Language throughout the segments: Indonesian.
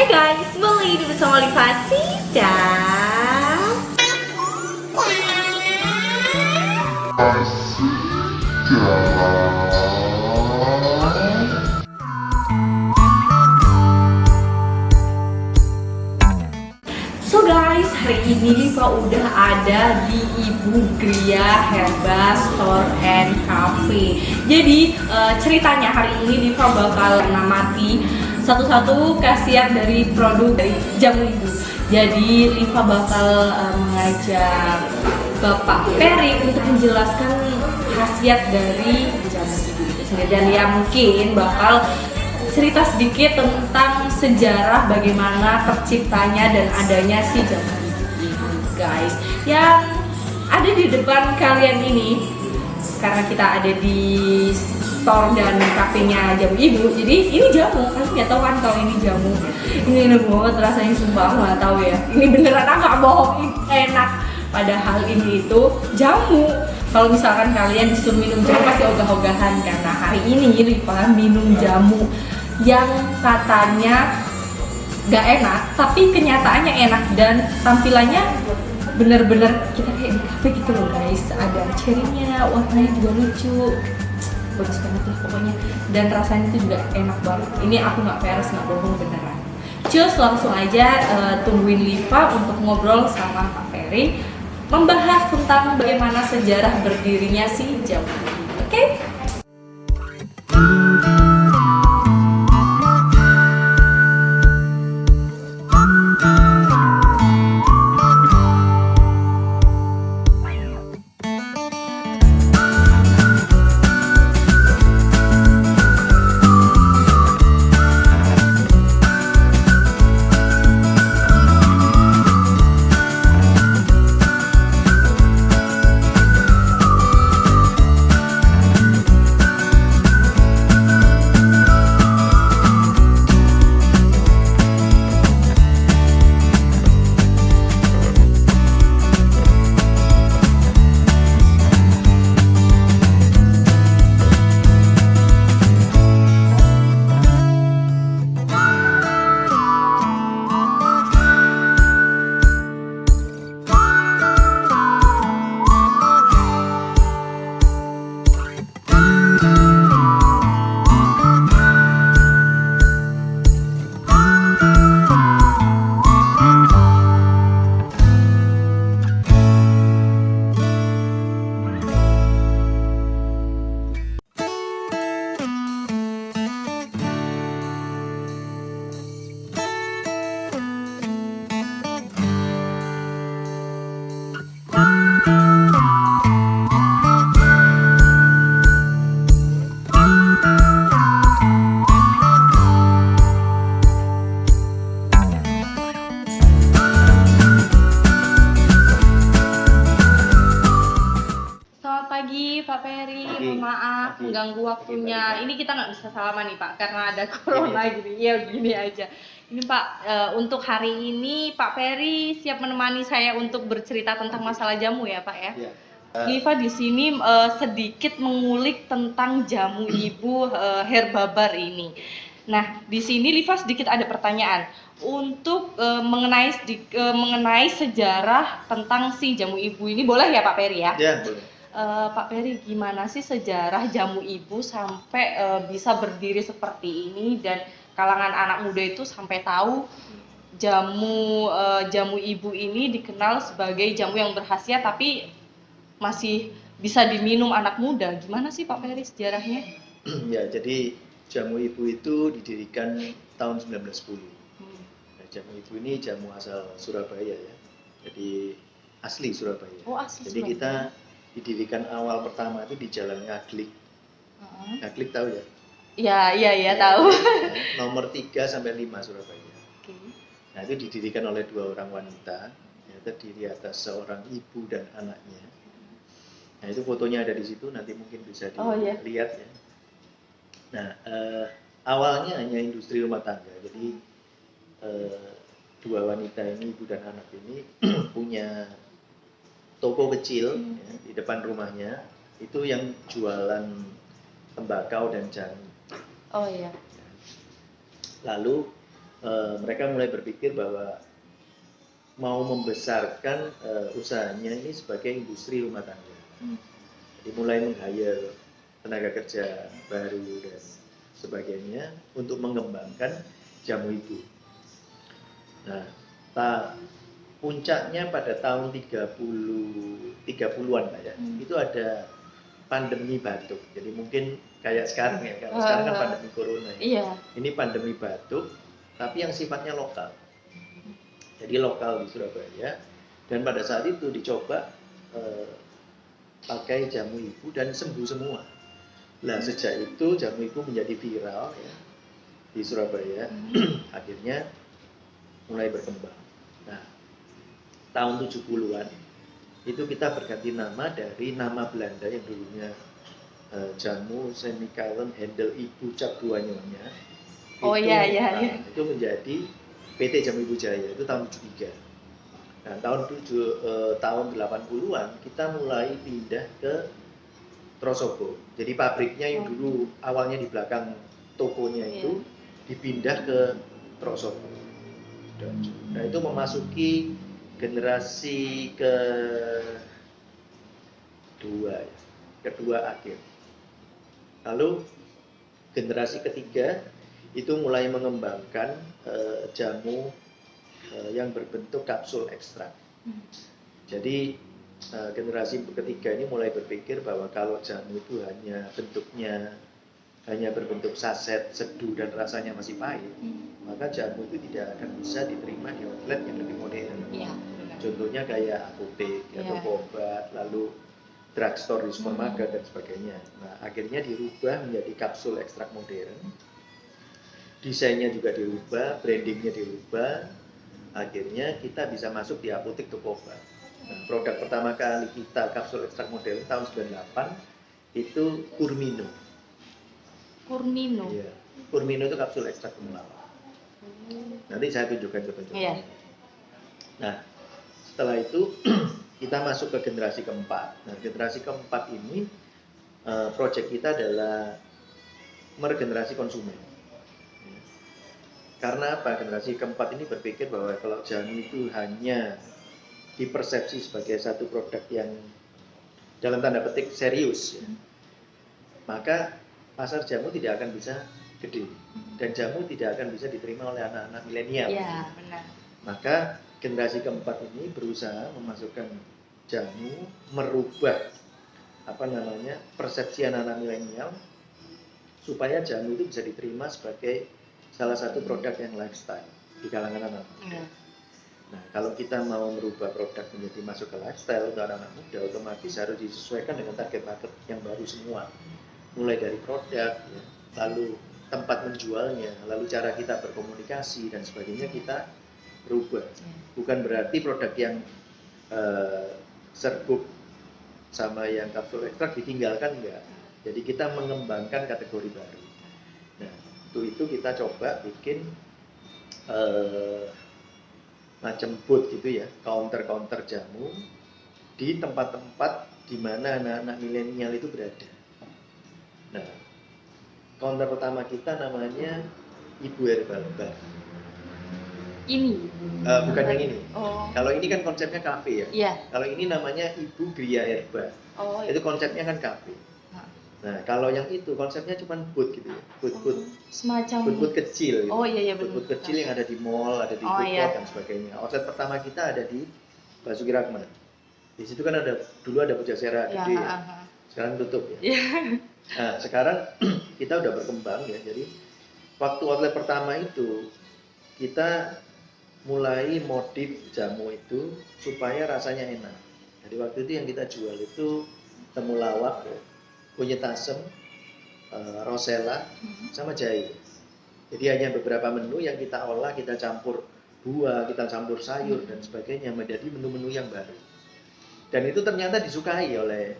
guys, kembali lagi bersama Livasi dan so guys, hari ini Liva udah ada di Ibu Gria Herba Store and Cafe. Jadi ceritanya hari ini Liva bakal mengamati satu-satu khasiat dari produk dari jamu ibu. Jadi Liva bakal mengajak Bapak Ferry untuk menjelaskan khasiat dari jamu ibu itu sendiri. Dan ya mungkin bakal cerita sedikit tentang sejarah bagaimana terciptanya dan adanya si jamu ibu ini, guys. Yang ada di depan kalian ini, karena kita ada di store dan kafenya jamu ibu, jadi ini jamu. Kalian nggak tahu kan kalau ini jamu. Ini enak banget rasanya, sumpah aku nggak tahu ya. Ini beneran, aku nggak bohong, enak. Padahal ini itu jamu. Kalau misalkan kalian disuruh minum jamu pasti ogah-ogahan, karena hari ini Liva minum jamu yang katanya gak enak, tapi kenyataannya enak dan tampilannya bener-bener kita kayak di cafe gitu loh guys. Ada cherry-nya, warnanya juga lucu, bagus banget lah pokoknya, dan rasanya itu juga enak banget. Ini aku nggak peres, nggak bohong, beneran. Cus, langsung aja tungguin Liva untuk ngobrol sama Pak Ferry membahas tentang bagaimana sejarah berdirinya si jamu ini. Oke? Pak Ferry, maaf mengganggu waktunya. Ini kita nggak bisa salaman nih Pak, karena ada corona gini. Ya gini aja. Ini Pak, untuk hari ini Pak Ferry siap menemani saya untuk bercerita tentang masalah jamu ya Pak ya. Liva di sini sedikit mengulik tentang jamu ibu Herbabar ini. Nah, di sini Liva sedikit ada pertanyaan untuk mengenai sejarah tentang si jamu ibu ini. Boleh ya Pak Ferry ya? Ya, boleh. Pak Ferry, gimana sih sejarah jamu ibu sampai bisa berdiri seperti ini dan kalangan anak muda itu sampai tahu jamu ibu ini dikenal sebagai jamu yang berkhasiat tapi masih bisa diminum anak muda. Gimana sih Pak Ferry sejarahnya? Ya, jadi jamu ibu itu didirikan tahun 1910. Nah, jamu ibu ini jamu asal Surabaya ya. Jadi asli Surabaya. Oh, asli jadi Surabaya. Kita didirikan awal pertama itu di Jalan Ngaglik. Ngaglik tahu ya? Iya, tahu. Nomor 3 sampai 5 Surabaya. Okay. Nah, itu didirikan oleh 2 orang wanita, yang terdiri atas seorang ibu dan anaknya. Nah, itu fotonya ada di situ, nanti mungkin bisa dilihat ya. Nah, awalnya hanya industri rumah tangga. Jadi 2 wanita ini, ibu dan anak ini punya toko kecil ya, di depan rumahnya, itu yang jualan tembakau dan jamu. Oh iya. Lalu mereka mulai berpikir bahwa mau membesarkan usahanya ini sebagai industri rumah tangga. Jadi mulai meng-hire tenaga kerja baru dan sebagainya untuk mengembangkan jamu ibu. Nah, puncaknya pada tahun 30-an Pak ya. Itu ada pandemi batuk. Jadi mungkin kayak sekarang ya. Kalau sekarang kan pandemi corona ya. Iya. Ini pandemi batuk tapi yang sifatnya lokal. Jadi lokal di Surabaya, dan pada saat itu dicoba pakai jamu ibu dan sembuh semua. Nah sejak itu jamu ibu menjadi viral ya di Surabaya. Akhirnya mulai berkembang. Nah tahun 70-an itu kita berganti nama dari nama Belanda yang dulunya jamu Semikalem Handel Ibu Cap Dua Nyonya. Itu menjadi PT Jamu Ibu Jaya, itu tahun 73. Nah, tahun 80-an kita mulai pindah ke Trosobo. Jadi pabriknya yang dulu awalnya di belakang tokonya itu dipindah ke Trosobo. Nah, itu memasuki generasi kedua akhir. Lalu generasi ketiga itu mulai mengembangkan jamu yang berbentuk kapsul ekstrak. Jadi generasi ketiga ini mulai berpikir bahwa kalau jamu itu hanya berbentuk saset, seduh dan rasanya masih pahit, maka jamu itu tidak akan bisa diterima di outlet yang lebih modern. Contohnya kayak apotek atau obat, lalu drugstore di supermarket dan sebagainya. Nah, akhirnya dirubah menjadi kapsul ekstrak modern. Desainnya juga dirubah, brandingnya dirubah, akhirnya kita bisa masuk di apotek toko obat. Nah, produk pertama kali kita kapsul ekstrak modern tahun 98 itu Kurmino. Iya, Kurmino itu kapsul ekstrak temulawak. Nanti saya tunjukkan contoh-contohnya. Nah, setelah itu kita masuk ke generasi keempat. Nah, generasi keempat ini proyek kita adalah meregenerasi konsumen. Karena apa? Generasi keempat ini berpikir bahwa kalau jamu itu hanya dipersepsi sebagai satu produk yang dalam tanda petik serius, maka pasar jamu tidak akan bisa gede dan jamu tidak akan bisa diterima oleh anak-anak milenial. Iya, benar. Maka generasi keempat ini berusaha memasukkan jamu, merubah persepsi anak-anak milenial supaya jamu itu bisa diterima sebagai salah satu produk yang lifestyle di kalangan anak muda. Nah, kalau kita mau merubah produk menjadi masuk ke lifestyle untuk anak-anak muda, otomatis harus disesuaikan dengan target market yang baru semua. Mulai dari produk, ya, lalu tempat menjualnya, lalu cara kita berkomunikasi dan sebagainya kita berubah. Bukan berarti produk yang serbuk sama yang kapsul ekstrak ditinggalkan, enggak. Jadi kita mengembangkan kategori baru. Nah, itu kita coba bikin macam booth gitu ya, counter jamu di tempat-tempat di mana anak-anak milenial itu berada. Nah, counter pertama kita namanya Ibu Herbal Bar. Ini? Bukan yang ini. Kalau ini kan konsepnya kafe ya. Iya. Kalau ini namanya Ibu Gria Herba. Itu konsepnya kan kafe. Nah, kalau yang itu konsepnya cuma booth gitu ya, booth kecil gitu. Booth kecil yang ada di mall, ada di food court dan sebagainya. Outlet pertama kita ada di Basuki Rahmat. Di situ kan dulu ada Pujasera gede ya. Sekarang tutup ya. Nah, sekarang kita udah berkembang ya. Jadi waktu outlet pertama itu kita mulai modif jamu itu supaya rasanya enak. Jadi waktu itu yang kita jual itu temulawak ya, kunyit asem, rosella, sama jahe. Jadi hanya beberapa menu yang kita olah, kita campur buah, kita campur sayur dan sebagainya menjadi menu-menu yang baru. Dan itu ternyata disukai oleh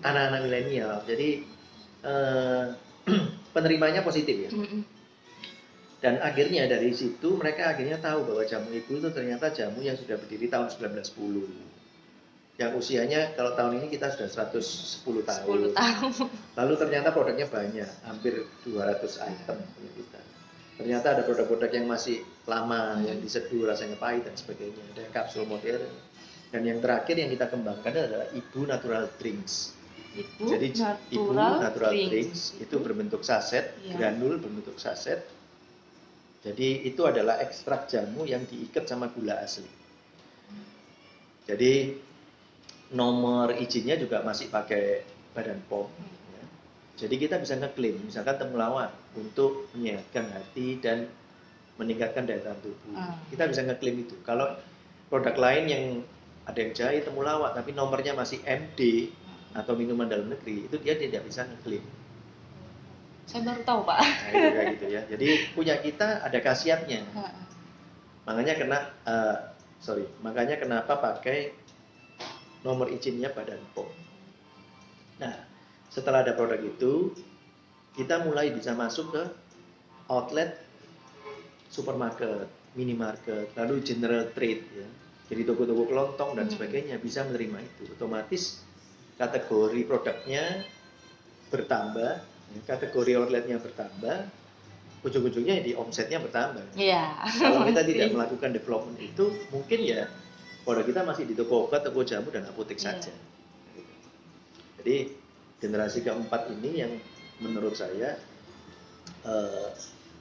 anak-anak milenial. Jadi penerimanya positif ya. Dan akhirnya dari situ mereka akhirnya tahu bahwa jamu ibu itu ternyata jamu yang sudah berdiri tahun 1910. Yang usianya kalau tahun ini kita sudah 110 tahun. 10 tahun. Lalu ternyata produknya banyak, hampir 200 item punya kita. Ternyata ada produk-produk yang masih lama, yang diseduh rasanya pahit dan sebagainya. Ada kapsul modern. Dan yang terakhir yang kita kembangkan adalah Ibu Natural Drinks. Jadi Ibu Natural Drinks itu berbentuk saset, granul berbentuk saset. Jadi itu adalah ekstrak jamu yang diikat sama gula asli. Jadi nomor izinnya juga masih pakai Badan POM. Ya. Jadi kita bisa ngeklaim, misalkan temulawak untuk menyehatkan hati dan meningkatkan daya tahan tubuh. Kita bisa ngeklaim itu. Kalau produk lain yang ada yang jahe temulawak tapi nomornya masih MD atau minuman dalam negeri, itu dia tidak bisa ngeklaim. Saya baru tahu, Pak. Nah, itu kayak gitu ya. Jadi punya kita ada khasiatnya. Makanya kenapa pakai nomor izinnya Badan POM. Nah, setelah ada produk itu, kita mulai bisa masuk ke outlet supermarket, minimarket, lalu general trade ya. Jadi toko-toko kelontong dan sebagainya bisa menerima itu. Otomatis kategori produknya bertambah, kategori outletnya bertambah, ujung-ujungnya di omsetnya bertambah. Iya. Kalau kita tidak melakukan development itu, mungkin ya produk kita masih di toko obat, toko jamu dan apotek saja. Jadi generasi keempat ini yang menurut saya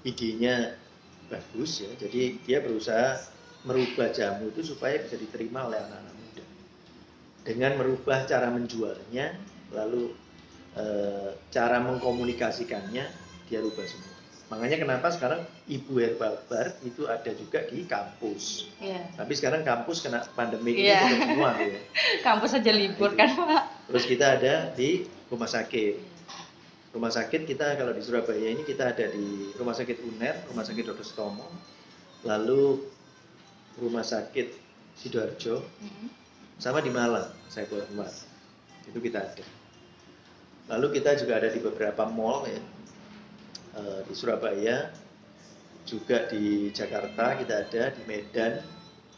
idenya bagus ya. Jadi dia berusaha merubah jamu itu supaya bisa diterima oleh anak-anak muda. Dengan merubah cara menjualnya, lalu cara mengkomunikasikannya, dia rubah semua. Makanya kenapa sekarang Ibu Herbal Bar itu ada juga di kampus. Tapi sekarang kampus kena pandemi ini tutup semua ya. Kampus aja libur kan, Pak. Terus kita ada di rumah sakit. Rumah sakit kita kalau di Surabaya ini kita ada di Rumah Sakit UNER, Rumah Sakit Dr. Sutomo, lalu Rumah Sakit Sidoarjo, sama di Malang, saya keluar. Itu kita ada. Lalu kita juga ada di beberapa mall ya, di Surabaya, juga di Jakarta kita ada, di Medan,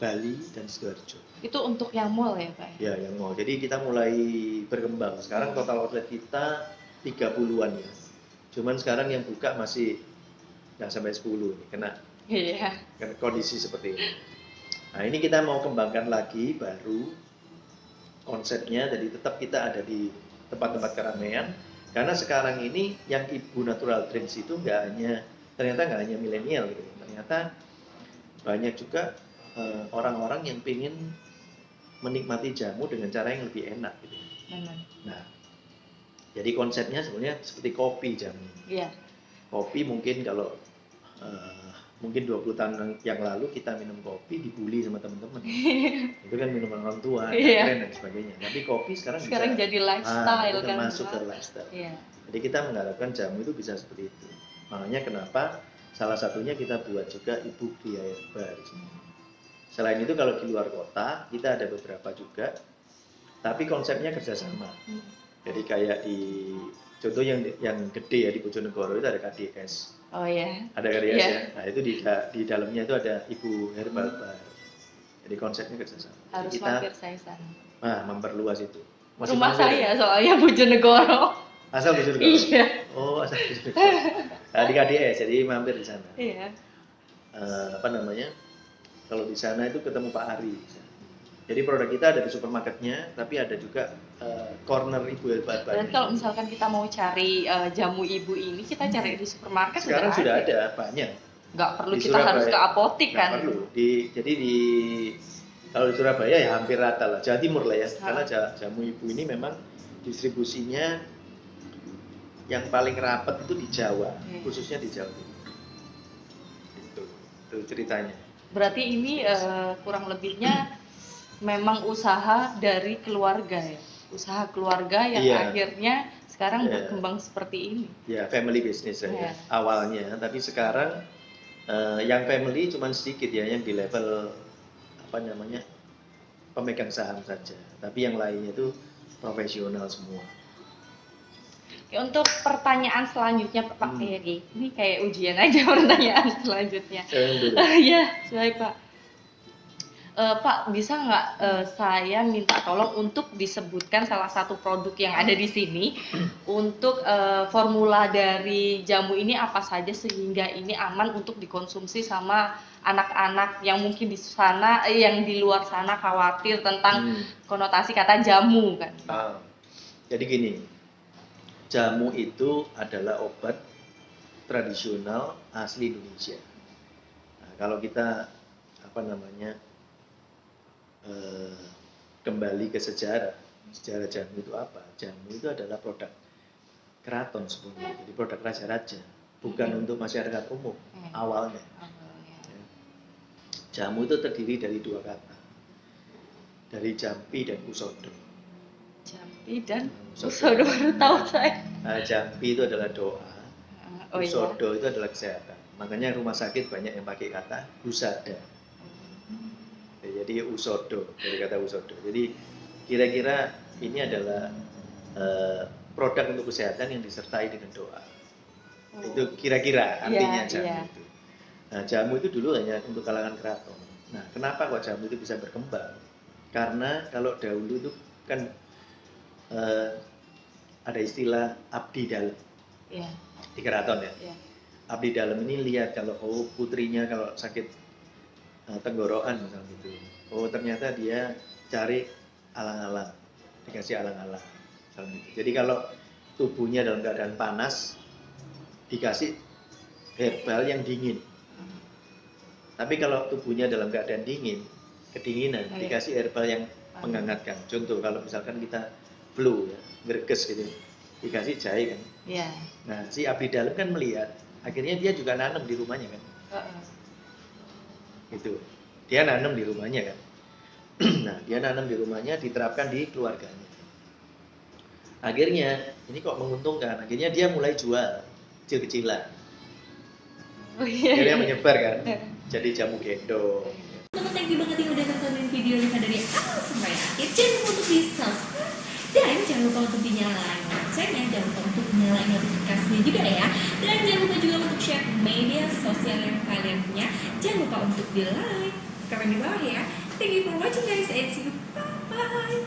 Bali, dan Sidoarjo. Itu untuk yang mall ya, Pak? Ya, yang mall. Jadi kita mulai berkembang. Sekarang total outlet kita 30-an ya. Cuman sekarang yang buka masih nggak sampai 10 nih, kena kondisi seperti ini. Nah, ini kita mau kembangkan lagi baru konsepnya, jadi tetap kita ada di tempat-tempat keramaian. Karena sekarang ini yang Ibu Natural Drinks itu ternyata nggak hanya milenial gitu. Ternyata banyak juga orang-orang yang pengen menikmati jamu dengan cara yang lebih enak gitu. Nah, jadi konsepnya sebenarnya seperti kopi jamu. Kopi mungkin kalau mungkin 20 tahun yang lalu kita minum kopi dibully sama teman-teman. Itu kan minuman orang tua, keren dan sebagainya. Tapi kopi sekarang bisa, jadi lifestyle kan, masuk ke lifestyle. Jadi kita mengharapkan jamu itu bisa seperti itu. Makanya kenapa salah satunya kita buat juga Ibu Gria Herbal. Selain itu kalau di luar kota kita ada beberapa juga, tapi konsepnya kerjasama. Jadi kayak di contoh yang gede ya di Bojonegoro itu ada KDS. Ada KDS ya. Nah itu di dalamnya itu ada Ibu Herbal Bar. Jadi konsepnya kerjasama. Harus mampir saya sana. Nah, memperluas itu. Rumah saya soalnya Bojonegoro. Asal Bojonegoro. Iya. Oh, asal Bojonegoro. Nah, di KDS, jadi mampir di sana. Iya. Kalau di sana itu ketemu Pak Ari. Jadi produk kita ada di supermarketnya, tapi ada juga corner Ibu Herbal Bar. Dan kalau misalkan kita mau cari jamu ibu ini, kita cari di supermarket. Sekarang sudah ada banyak. Nggak perlu di kita Surabaya, harus ke apotek kan? Nggak perlu. Kalau di Surabaya ya hampir rata lah, Jawa Timur lah ya. Karena jamu ibu ini memang distribusinya yang paling rapat itu di Jawa, khususnya di Jawa Timur. Itu ceritanya. Berarti ini kurang lebihnya memang usaha dari keluarga ya, usaha keluarga yang akhirnya sekarang berkembang seperti ini. Ya, family business ya awalnya, tapi sekarang yang family cuma sedikit ya, yang di level pemegang saham saja, tapi yang lainnya itu profesional semua. Oke, untuk pertanyaan selanjutnya Pak Heri, ini kayak ujian aja pertanyaan selanjutnya. Ya, baik Pak. Pak, bisa nggak saya minta tolong untuk disebutkan salah satu produk yang ada di sini untuk formula dari jamu ini apa saja sehingga ini aman untuk dikonsumsi sama anak-anak yang mungkin di sana, yang di luar sana khawatir tentang konotasi kata jamu kan? Jadi gini, jamu itu adalah obat tradisional asli Indonesia. Nah, kalau kita kembali ke sejarah jamu itu apa? Jamu itu adalah produk keraton sebenarnya, jadi produk raja-raja, bukan untuk masyarakat umum awalnya. Jamu itu terdiri dari dua kata, dari jampi dan usodo. Jampi dan usodo baru tahu saya. Jampi itu adalah doa, usodo itu adalah kesehatan. Makanya rumah sakit banyak yang pakai kata husada. Jadi usodo, dari kata usodo. Jadi kira-kira ini adalah produk untuk kesehatan yang disertai dengan doa. Itu kira-kira artinya jamu itu. Nah, jamu itu dulu hanya untuk kalangan keraton. Nah, kenapa kok jamu itu bisa berkembang? Karena kalau dahulu itu kan ada istilah abdi dalam di keraton ya. Abdi dalam ini lihat kalau putrinya kalau sakit tenggorokan misalnya gitu. Ternyata dia cari alang-alang, dikasih alang-alang misalnya gitu. Jadi kalau tubuhnya dalam keadaan panas dikasih herbal yang dingin. Tapi kalau tubuhnya dalam keadaan dingin, kedinginan, dikasih herbal yang menghangatkan. Contoh kalau misalkan kita flu ya, gerges gitu, dikasih jahe kan. Nah, si abdi dalam kan melihat, akhirnya dia juga nanam di rumahnya kan. Gitu. Dia nanam di rumahnya kan. Nah, dia nanam di rumahnya, diterapkan di keluarganya. Akhirnya, ini kok menguntungkan. Akhirnya dia mulai jual kecil-kecilan. Akhirnya menyebar kan. Jadi jamu gendong. Thank you banget yang udah nontonin video Liva dari awal sampai akhir. Jangan lupa untuk di subscribe dan jangan lupa untuk dinyalain loncengnya, jangan lupa untuk nyalain notifikasinya juga ya. Dan jangan lupa juga untuk share media sosial yang kalian punya. Jangan lupa untuk di like, komen di bawah ya. Thank you for watching guys and see you. Bye bye.